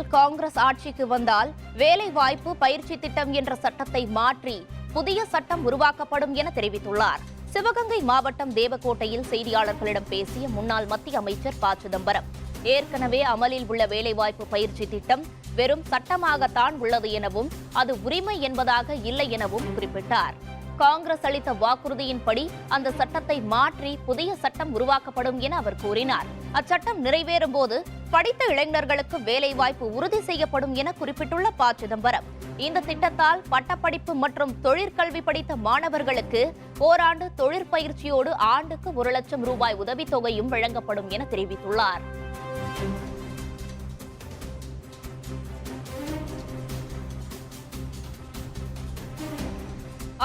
தமிழகத்தில் காங்கிரஸ் ஆட்சிக்கு வந்தால் வேலைவாய்ப்பு பயிற்சி திட்டம் என்ற சட்டத்தை மாற்றி புதிய சட்டம் உருவாக்கப்படும் என தெரிவித்துள்ளார். சிவகங்கை மாவட்டம் தேவக்கோட்டையில் செய்தியாளர்களிடம் பேசிய முன்னாள் மத்திய அமைச்சர் ப. சிதம்பரம், ஏற்கனவே அமலில் உள்ள வேலைவாய்ப்பு பயிற்சி திட்டம் வெறும் சட்டமாகத்தான் உள்ளது எனவும் அது உரிமை என்பதாக இல்லை எனவும் குறிப்பிட்டார். காங்கிரஸ் அளித்த வாக்குறுதியின்படி அந்த சட்டத்தை மாற்றி புதிய சட்டம் உருவாக்கப்படும் என அவர் கூறினார். அச்சட்டம் நிறைவேறும் போது படித்த இளைஞர்களுக்கு வேலைவாய்ப்பு உறுதி செய்யப்படும் என குறிப்பிட்டுள்ள ப. சிதம்பரம், இந்த திட்டத்தால் பட்டப்படிப்பு மற்றும் தொழிற்கல்வி படித்த மாணவர்களுக்கு ஓராண்டு தொழிற்பயிற்சியோடு ஆண்டுக்கு 1 லட்சம் ரூபாய் உதவித்தொகையும் வழங்கப்படும் என தெரிவித்துள்ளார்.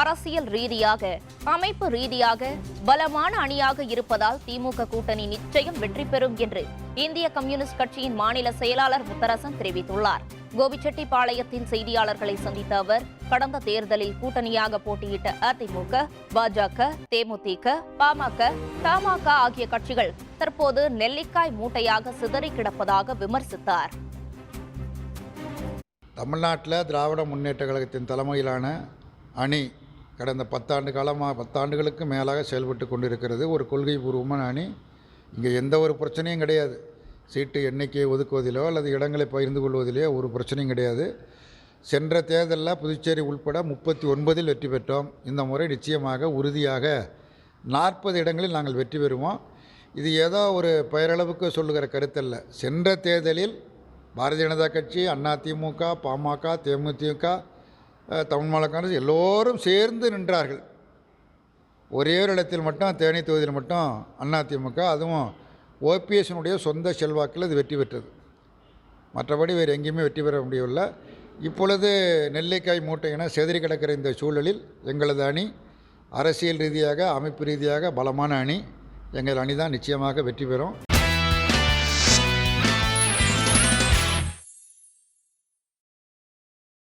அரசியல் ரீதியாக, அமைப்பு ரீதியாக பலமான அணியாக இருப்பதால் திமுக கூட்டணி நிச்சயம் வெற்றி பெறும் என்று இந்திய கம்யூனிஸ்ட் கட்சியின் மாநில செயலாளர் முத்தரசன் தெரிவித்துள்ளார். கோபிச்செட்டிப்பாளையத்தில் செய்தியாளர்களை சந்தித்த அவர், கடந்த தேர்தலில் கூட்டணியாக போட்டியிட்ட அதிமுக, பாஜக, தேமுதிக, பாமக, தமாக ஆகிய கட்சிகள் தற்போது நெல்லிக்காய் மூட்டையாக சிதறி கிடப்பதாக விமர்சித்தார். தமிழ்நாட்டில் திராவிட முன்னேற்ற கழகத்தின் தலைமையிலான அணி கடந்த 10 ஆண்டுகளுக்கு மேலாக செயல்பட்டு கொண்டிருக்கிறது. ஒரு கொள்கை பூர்வமான அணி. இங்கே எந்த ஒரு பிரச்சனையும் கிடையாது. சீட்டு எண்ணிக்கையை ஒதுக்குவதிலோ அல்லது இடங்களை பகிர்ந்து கொள்வதிலோ ஒரு பிரச்சனையும் கிடையாது. சென்ற தேர்தலில் புதுச்சேரி உள்பட 39இல் வெற்றி பெற்றோம். இந்த முறை நிச்சயமாக உறுதியாக 40 இடங்களில் நாங்கள் வெற்றி பெறுவோம். இது ஏதோ ஒரு பெயரளவுக்கு சொல்லுகிற கருத்தல்ல. சென்ற தேர்தலில் பாரதிய ஜனதா கட்சி, அதிமுக, பாமக, தேமுதிக, தமிழ் மாநில காங்கிரஸ் எல்லோரும் சேர்ந்து நின்றார்கள். ஒரே ஒரு இடத்தில் மட்டும், தேனி தொகுதியில் மட்டும் அதிமுக, அதுவும் ஓபிஎஸ்னுடைய சொந்த செல்வாக்கில் இது வெற்றி பெற்றது. மற்றபடி வேறு எங்கேயுமே வெற்றி பெற முடியவில்லை. இப்பொழுது நெல்லிக்காய் மூட்டை என செதறி கிடக்கிற இந்த சூழலில் எங்களது அணி அரசியல் ரீதியாக, அமைப்பு ரீதியாக பலமான அணி. எங்கள் அணி தான் நிச்சயமாக வெற்றி பெறும்.